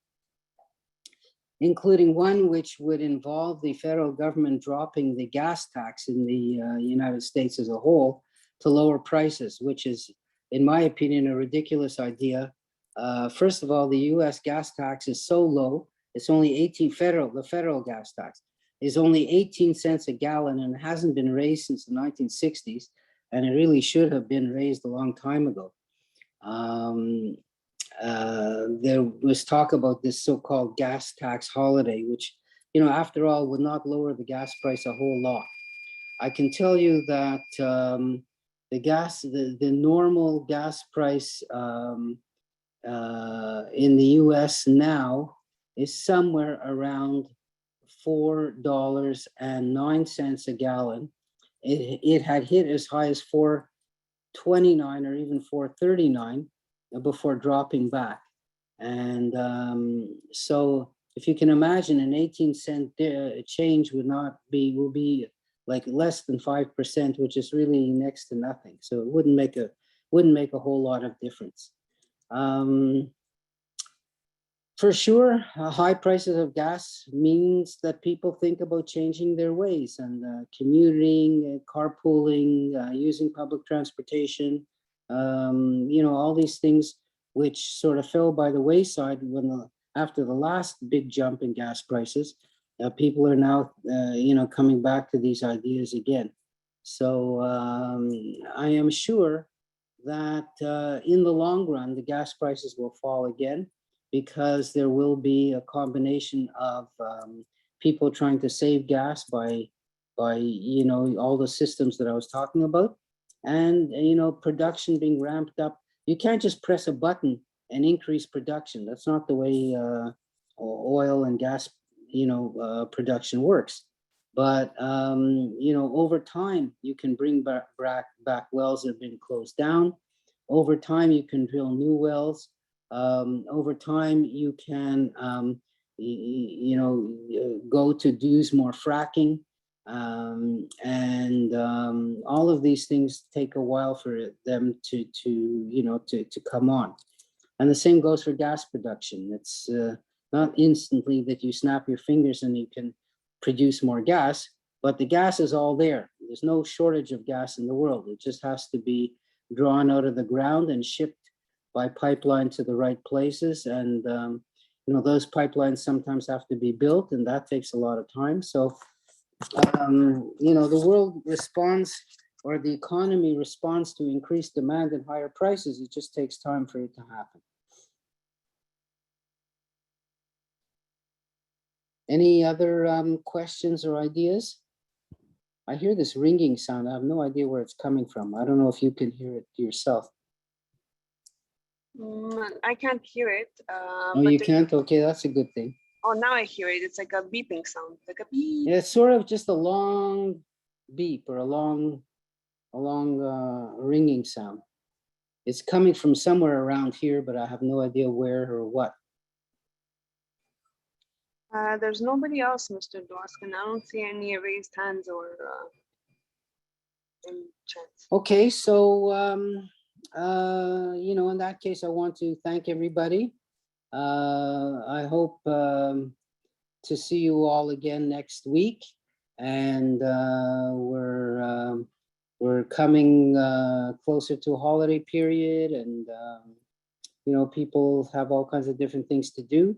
including one which would involve the federal government dropping the gas tax in the United States as a whole to lower prices, which is, in my opinion, a ridiculous idea. First of all, the US gas tax is so low, it's only the federal gas tax is only 18 cents a gallon and hasn't been raised since the 1960s. And it really should have been raised a long time ago. There was talk about this so-called gas tax holiday, which, after all, would not lower the gas price a whole lot. I can tell you that the normal gas price in the US now is somewhere around $4.09 a gallon. It had hit as high as $4.29 or even $4.39 before dropping back. And so if you can imagine, an 18-cent change will be like less than 5%, which is really next to nothing. So it wouldn't make a whole lot of difference. For sure, high prices of gas means that people think about changing their ways and commuting, carpooling, using public transportation, all these things which sort of fell by the wayside after the last big jump in gas prices. People are now, coming back to these ideas again. So I am sure that in the long run, the gas prices will fall again, because there will be a combination of people trying to save gas by all the systems that I was talking about, and production being ramped up. You can't just press a button and increase production. That's not the way oil and gas production works. But over time you can bring back wells that have been closed down. Over time you can drill new wells. Over time, you can, go to use more fracking, and all of these things take a while for them to come on. And the same goes for gas production. It's not instantly that you snap your fingers and you can produce more gas, but the gas is all there. There's no shortage of gas in the world. It just has to be drawn out of the ground and shipped by pipeline to the right places. And, those pipelines sometimes have to be built, and that takes a lot of time. So, the world responds, or the economy responds to increased demand and higher prices. It just takes time for it to happen. Any other questions or ideas? I hear this ringing sound. I have no idea where it's coming from. I don't know if you can hear it yourself. I can't hear it. Oh, you can't? Okay, that's a good thing. Oh, now I hear it. It's like a beeping sound, like a beep. Yeah, it's sort of just a long beep or a long ringing sound. It's coming from somewhere around here, but I have no idea where or what. There's nobody else, Mr. Dwoskin. I don't see any raised hands or in chats. Okay, so in that case, I want to thank everybody. I hope to see you all again next week, and we're coming closer to a holiday period, and people have all kinds of different things to do.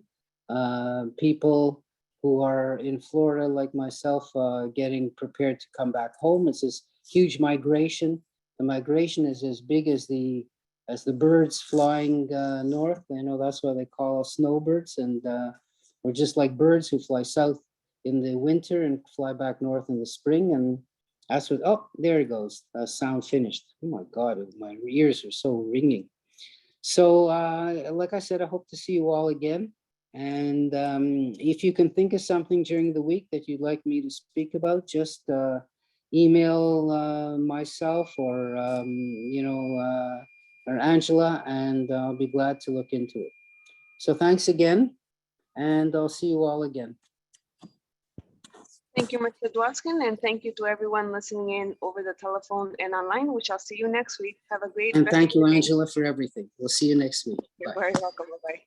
People who are in Florida, like myself, getting prepared to come back home. It's this huge migration. The migration is as big as the as the birds flying north. I know that's why they call us snowbirds, and we're just like birds who fly south in the winter and fly back north in the spring. And that's what, oh, there it goes. Sound finished. Oh my God, my ears are so ringing. So like I said, I hope to see you all again. And if you can think of something during the week that you'd like me to speak about, just email myself or, or Angela, and I'll be glad to look into it. So thanks again, and I'll see you all again. Thank you, Mr. Dwoskin, and thank you to everyone listening in over the telephone and online. We shall see you next week. Have a great And rest thank of you, the day. Angela, for everything. We'll see you next week. You're Bye. very welcome. Bye-bye.